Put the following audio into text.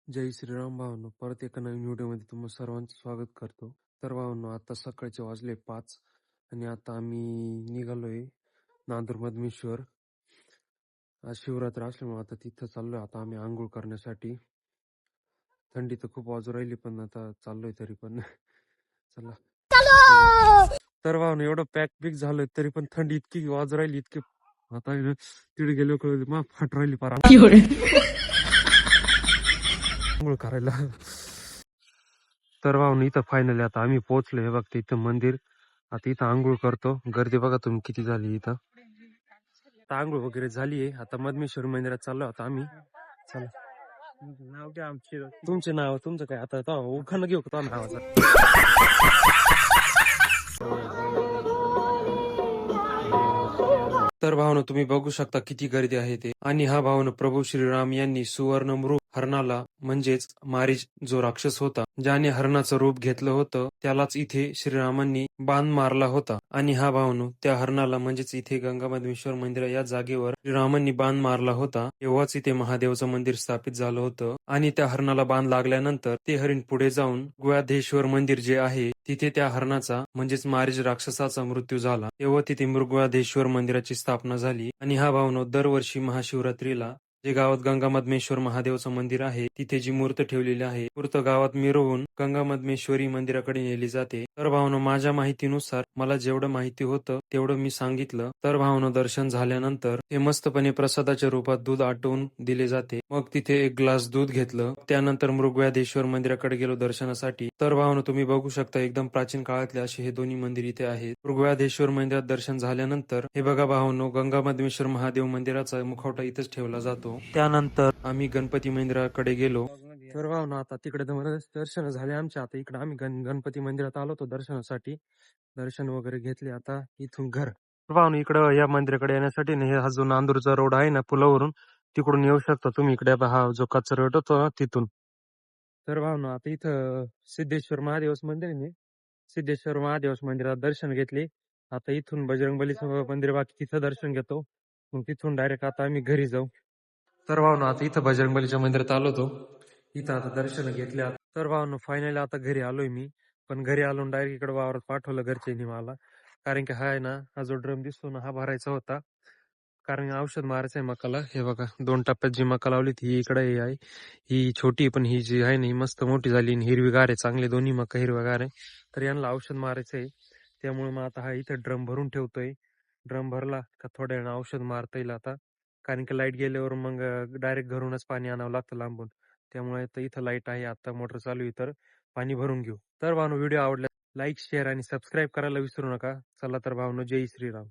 जय श्रीराम भावांनो, परत एका नवीन व्हिडिओमध्ये तुम्हा सर्वांचं स्वागत करतो. तर भावांनो, आता सकाळचे वाजले 5 आणि आता आम्ही निघालोय नांदूर मधमेश्वर. आज शिवरात्र असल्यामुळे आता तिथं चाललोय. आता आम्ही आंघोळ करण्यासाठी. थंडी तर खूप वाजू राहिली, पण आता चाललोय तरी पण. चला. तर भावांनो, एवढं पॅक बिक झालोय तरी पण थंडी इतकी वाजू राहिली, इतकी आता तिकडे गेलो मग फाट राहिली पारा आंघोळ करायला. तर भावांनो, इथं फायनली आता आम्ही पोहोचलो. हे बघते इथं मंदिर. आता इथं आंघोळ करतो. गर्दी बघा तुम्ही किती झाली इथं. आता आंघोळ वगैरे झालीये. आता मधमेश्वर मंदिरात चाललो आता आम्ही. चला. नाव काय आमचे? तुमचे नाव? तुमचं काय? आता उखाणं घेऊ का नावाचं? तर भावनो, तुम्ही बघू शकता किती गर्दी आहे ते. आणि हा भावनो, प्रभू श्रीराम यांनी सुवर्ण मृग हरणाला म्हणजेच मारीच जो राक्षस होता, ज्याने हरणाचं रूप घेतलं होतं, त्यालाच इथे श्रीरामांनी बाण मारला होता. आणि हा भावनो, त्या हरणाला म्हणजेच इथे गंगा मधमेश्वर मंदिर या जागेवर श्रीरामांनी बाण मारला होता. तेव्हाच इथे महादेवचं मंदिर स्थापित झालं होतं. आणि त्या हरणाला बाण लागल्यानंतर ते हरिण पुढे जाऊन गुहाधेश्वर मंदिर जे आहे तिथे त्या हरणाचा म्हणजेच मारीच राक्षसाचा मृत्यू झाला. तेव्हा तिथे मृगवाधेश्वर मंदिराची स्थापना झाली. आणि हा भावनो, दरवर्षी महाशिवरात्रीला जे गावात गंगा मधमेश्वर महादेवचं मंदिर आहे तिथे जी मूर्त ठेवलेली आहे, मूर्त गावात मिरवून गंगा मधमेश्वरी मंदिराकडे नेली जाते. तर भावनो, माझ्या माहितीनुसार मला जेवढं माहिती होतं तेवढं मी सांगितलं. तर भावनो, दर्शन झाल्यानंतर ते मस्तपणे प्रसादाच्या रूपात दूध आटवून दिले जाते. मग तिथे एक ग्लास दूध घेतलं. त्यानंतर मृगव्याधेश्वर मंदिराकडे गेलो दर्शनासाठी. तर भावनो, तुम्ही बघू शकता एकदम प्राचीन काळातले असे हे दोन्ही मंदिर इथे आहेत. मृगव्याधेश्वर मंदिरात दर्शन झाल्यानंतर हे बघा भावनो, गंगा मधमेश्वर महादेव मंदिराचा मुखवटा इथेच ठेवला जातो. त्यानंतर आम्ही गणपती मंदिराकडे गेलो. तर भावनो, आता तिकडे दर्शन झाले आमचे. आता इकडे आम्ही गणपती मंदिरात आलो होतो दर्शनासाठी. दर्शन वगैरे घेतले. आता इथून घर. भावनो, इकडं या मंदिराकडे येण्यासाठी हा जो नांदूरचा रोड आहे ना, पुलावरून तिकडून येऊ शकता तुम्ही. इकडे हा जो कचरा रोड होतो ना तिथून. तर भावनो, आता इथं सिद्धेश्वर महादेवच मंदिर आहे. सिद्धेश्वर महादेवच मंदिरात दर्शन घेतले. आता इथून बजरंगबलीचं मंदिर बाकी तिथं दर्शन घेतो. मग तिथून डायरेक्ट आता आम्ही घरी जाऊ. तर भावनो, आता इथं बजरंगबलीच्या मंदिरात आलो होतो. इथं आता दर्शन घेतले. तर भावनो, फायनली आता घरी आलोय मी. पण घरी आलो डायरेक्ट इकडे वावरात पाठवलं घरच्यांनी मला. कारण की हा आहे ना, हा जो ड्रम दिसतो ना, हा भरायचा होता. कारण औषध मारायचं आहे मकाला. हे बघा, 2 टप्प्यात जी मका लावली ती इकडे आहे. ही छोटी, पण ही जी आहे ना, ही मस्त मोठी झाली. हिरवीगार आहे चांगली. दोन्ही मका हिरवीगार आहे. तर यांना औषध मारायचंय. त्यामुळे मग आता हा इथं ड्रम भरून ठेवतोय. ड्रम भरला का थोड्या वेळानं औषध मारता येईल आता. कारण की लाईट गेल्यावर मग डायरेक्ट घरूनच पाणी आणावं लागतं लांबून. त्यामुळे इथं लाईट आहे, आता मोटर चालू आहे, तर पाणी भरून घेऊ. तर भावनो, व्हिडिओ आवडला लाईक, शेअर आणि सबस्क्राईब करायला विसरू नका. चला तर भावनो, जय श्रीराम.